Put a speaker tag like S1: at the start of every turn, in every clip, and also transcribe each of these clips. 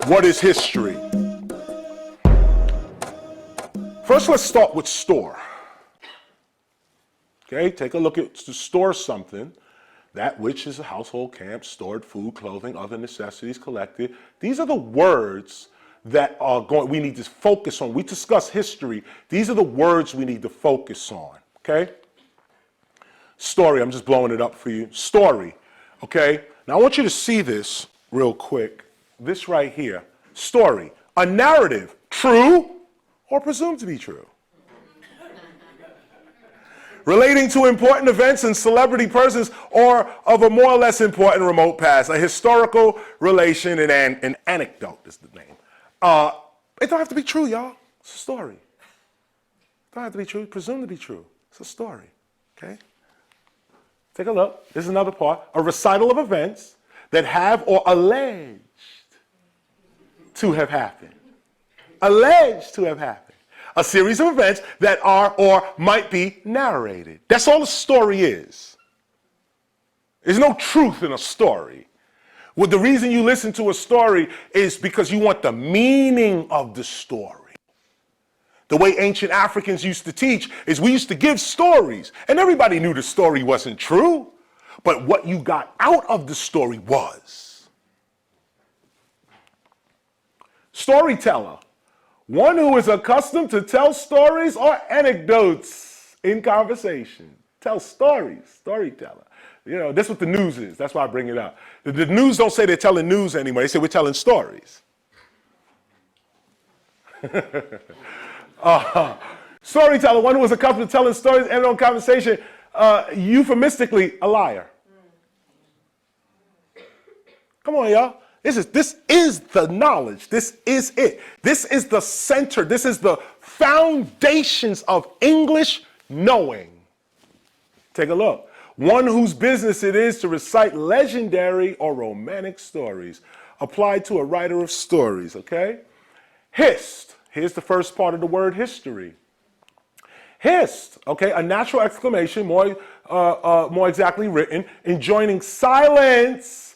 S1: What is history? First, let's start with store. Okay, take a look at to store something, that which is a household camp, stored food, clothing, other necessities collected. These are the words that are we need to focus on. We discuss history. These are the words we need to focus on, okay? Story, I'm just blowing it up for you. Story, okay? Now I want you to see this real quick. This right here, story, a narrative, true or presumed to be true, relating to important events and celebrity persons or of a more or less important remote past. A historical relation and an anecdote is the name. It don't have to be true, y'all. It's a story. It don't have to be true. Presumed to be true. It's a story, okay? Take a look. This is another part. A recital of events that have or alleged to have happened. Alleged to have happened. A series of events that are or might be narrated. That's all a story is. There's no truth in a story. Well, the reason you listen to a story is because you want the meaning of the story. The way ancient Africans used to teach is we used to give stories, and everybody knew the story wasn't true, but what you got out of the story was. Storyteller, one who is accustomed to tell stories or anecdotes in conversation. Tell stories, storyteller. You know, that's what the news is. That's why I bring it up. The news don't say they're telling news anymore. They say we're telling stories. Storyteller, one who is accustomed to telling stories and on conversation, euphemistically, a liar. Come on, y'all. This is the knowledge. This is it. This is the center. This is the foundations of English knowing. Take a look. One whose business it is to recite legendary or romantic stories applied to a writer of stories, okay? Hist. Here's the first part of the word history. Hist, okay, a natural exclamation, more exactly written, enjoining silence,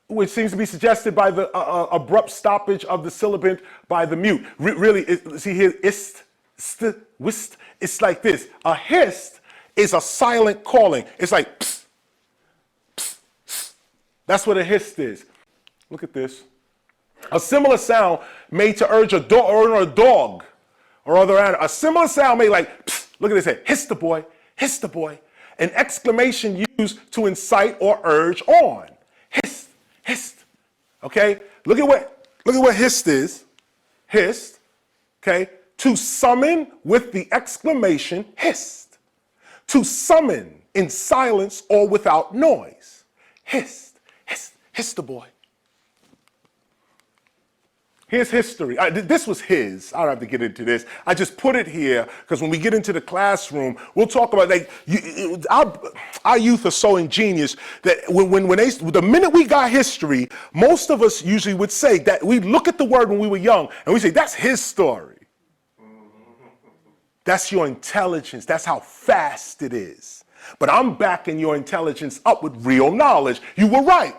S1: which seems to be suggested by the abrupt stoppage of the sibilant by the mute. Really, see here, ist, st, wist, it's like this. A hist is a silent calling. It's like, psst, psst, psst. That's what a hist is. Look at this. A similar sound made to urge a dog or other animal. A similar sound made like, psst, look at this here, hist the boy, hist the boy. An exclamation used to incite or urge on. Hist, hist, okay? Look at what hist is. Hist, okay? To summon with the exclamation hist. To summon in silence or without noise. Hist, hist, hist the boy. Here's history. This was his. I don't have to get into this. I just put it here because when we get into the classroom, we'll talk about our youth are so ingenious that the minute we got history, most of us usually would say that we look at the word when we were young and we say, that's his story. That's your intelligence. That's how fast it is. But I'm backing your intelligence up with real knowledge. You were right.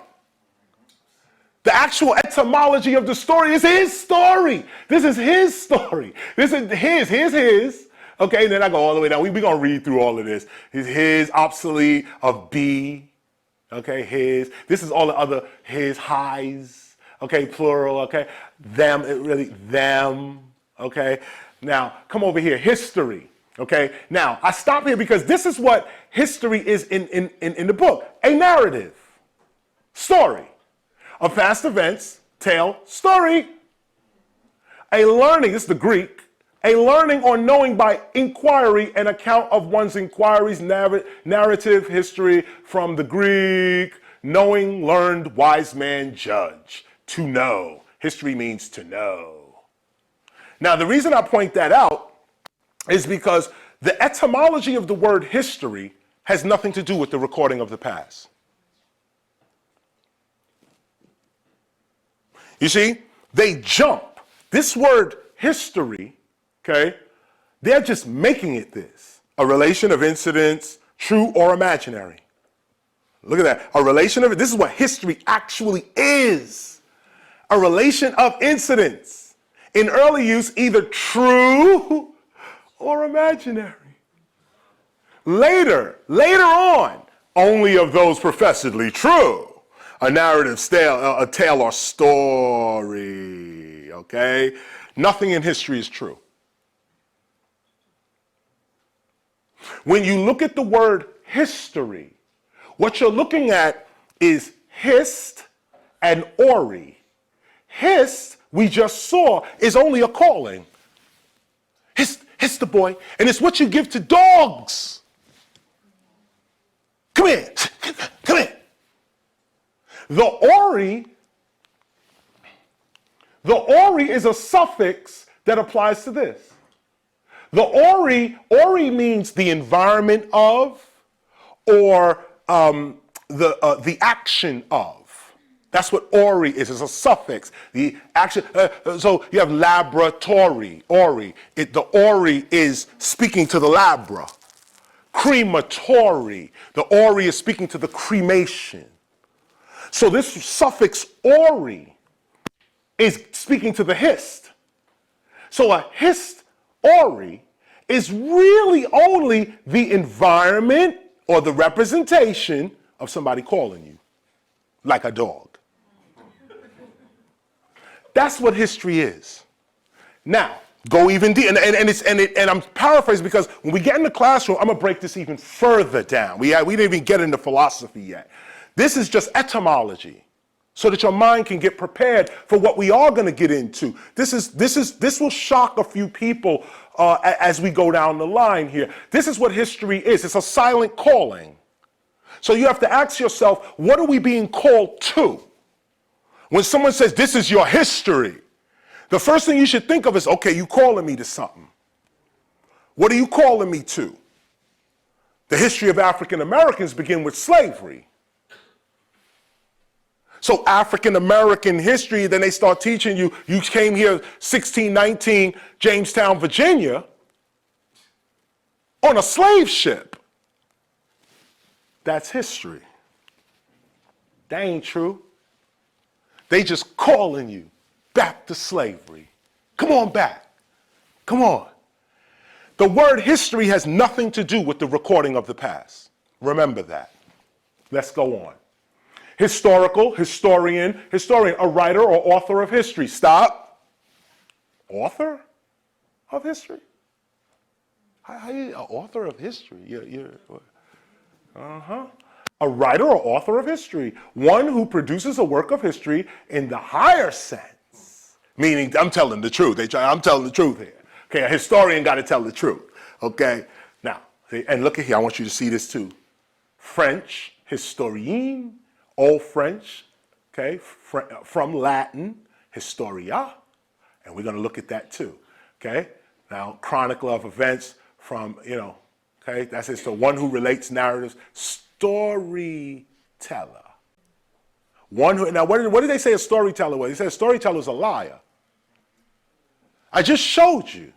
S1: The actual etymology of the story is his story. This is his story. This is his. Okay, and then I go all the way down. We're going to read through all of this. His, obsolete, of be. Okay, his. This is all the other his, highs. Okay, plural. Okay, them, them. Okay. Now, come over here, history, okay? Now, I stop here because this is what history is in the book. A narrative, story, of past events, tale, story. A learning, this is the Greek, a learning or knowing by inquiry, an account of one's inquiries, narrative, history, from the Greek, knowing, learned, wise man, judge, to know. History means to know. Now, the reason I point that out is because the etymology of the word history has nothing to do with the recording of the past. You see, they jump. This word history, okay, they're just making it this. A relation of incidents, true or imaginary. Look at that. A relation of it. This is what history actually is. a relation of incidents. In early use, either true or imaginary. Later on, only of those professedly true. A narrative, a tale or story, okay? Nothing in history is true. When you look at the word history, what you're looking at is hist and ori. Hist, we just saw, is only a calling. Hist the boy, and it's what you give to dogs. Come here, come here. The ori is a suffix that applies to this. The ori means the environment of, or the action of. That's what ori is. It's a suffix. The action. So you have laboratory, ori. The ori is speaking to the labra. Crematory. The ori is speaking to the cremation. So this suffix ori is speaking to the hist. So a hist ori is really only the environment or the representation of somebody calling you, like a dog. That's what history is. Now, go even deeper, and I'm paraphrasing because when we get in the classroom, I'm gonna break this even further down. We didn't even get into philosophy yet. This is just etymology, so that your mind can get prepared for what we are gonna get into. This will shock a few people as we go down the line here. This is what history is. It's a silent calling. So you have to ask yourself, what are we being called to? When someone says, this is your history, the first thing you should think of is, okay, you calling me to something. What are you calling me to? The history of African Americans begin with slavery. So African American history, then they start teaching you, you came here 1619, Jamestown, Virginia, on a slave ship. That's history. That ain't true. They just calling you back to slavery. Come on back. Come on. The word history has nothing to do with the recording of the past. Remember that. Let's go on. Historical, historian, a writer or author of history. Stop. Author of history? How you, author of history? A writer or author of history. One who produces a work of history in the higher sense. Meaning, I'm telling the truth. I'm telling the truth here. Okay, a historian got to tell the truth. Okay, now, see, and look at here, I want you to see this too. French, historien, Old French, okay, from Latin, historia, and we're going to look at that too, okay? Now, chronicle of events from, okay, that's it, so one who relates narratives, storyteller. One who, now what did they say a storyteller was? They said a storyteller is a liar. I just showed you.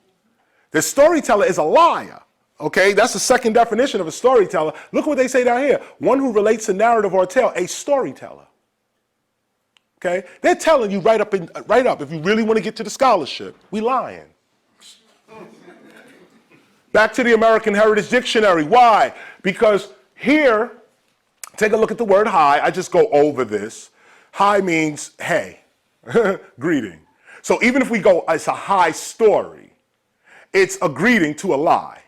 S1: The storyteller is a liar. Okay, that's the second definition of a storyteller. Look what they say down here. One who relates a narrative or a tale, a storyteller. Okay, they're telling you right up. If you really want to get to the scholarship, we lying. Back to the American Heritage Dictionary. Why? Because here, take a look at the word high. I just go over this. High means hey, greeting. So even if we go, it's a high story, it's a greeting to a lie.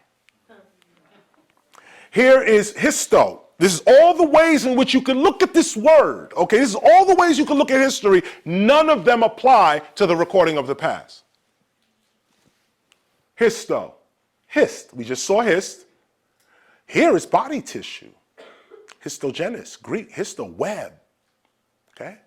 S1: Here is histo. This is all the ways in which you can look at this word. Okay, this is all the ways you can look at history. None of them apply to the recording of the past. Histo. Hist. We just saw hist. Here is body tissue. Histogenous. Greek. Histo. Web. Okay?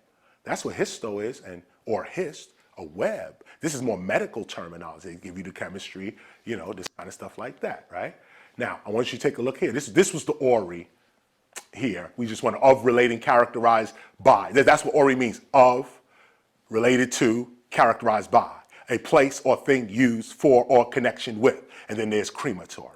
S1: That's what histo is, or hist, a web. This is more medical terminology. They give you the chemistry, this kind of stuff like that, right? Now, I want you to take a look here. This was the ori here. We just want of, relating, characterized by. That's what ori means. Of, related to, characterized by. A place or thing used for or connection with. And then there's crematory.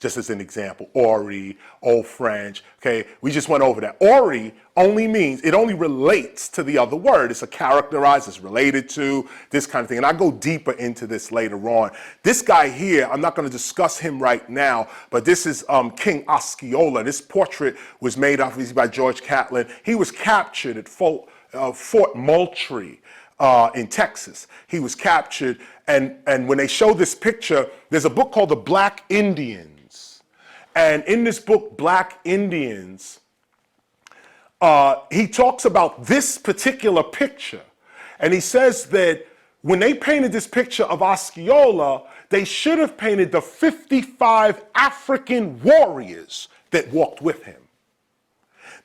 S1: just as an example. Ori, Old French, okay? We just went over that. Ori only means, it only relates to the other word. It's a characterized, it's related to, this kind of thing. And I go deeper into this later on. This guy here, I'm not going to discuss him right now, but this is King Osceola. This portrait was made obviously by George Catlin. He was captured at Fort Moultrie in Texas. He was captured, and when they show this picture, there's a book called The Black Indians. And in this book, Black Indians, he talks about this particular picture. And he says that when they painted this picture of Osceola, they should have painted the 55 African warriors that walked with him.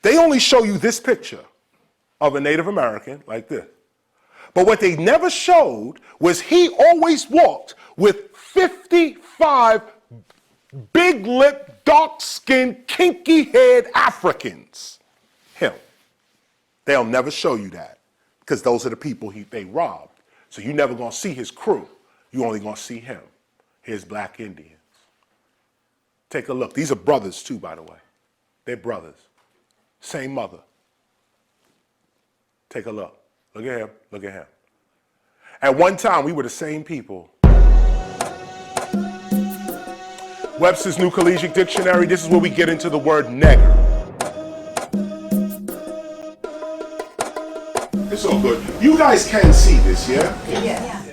S1: They only show you this picture of a Native American like this. But what they never showed was he always walked with 55 big-lipped, dark-skinned, kinky-haired Africans. Him. They'll never show you that because those are the people they robbed. So you're never going to see his crew. You're only going to see him. Here's Black Indians. Take a look. These are brothers too, by the way. They're brothers. Same mother. Take a look. Look at him. Look at him. At one time, we were the same people. Webster's New Collegiate Dictionary, this is where we get into the word nigger. It's all good. You guys can see this, yeah?
S2: Yeah.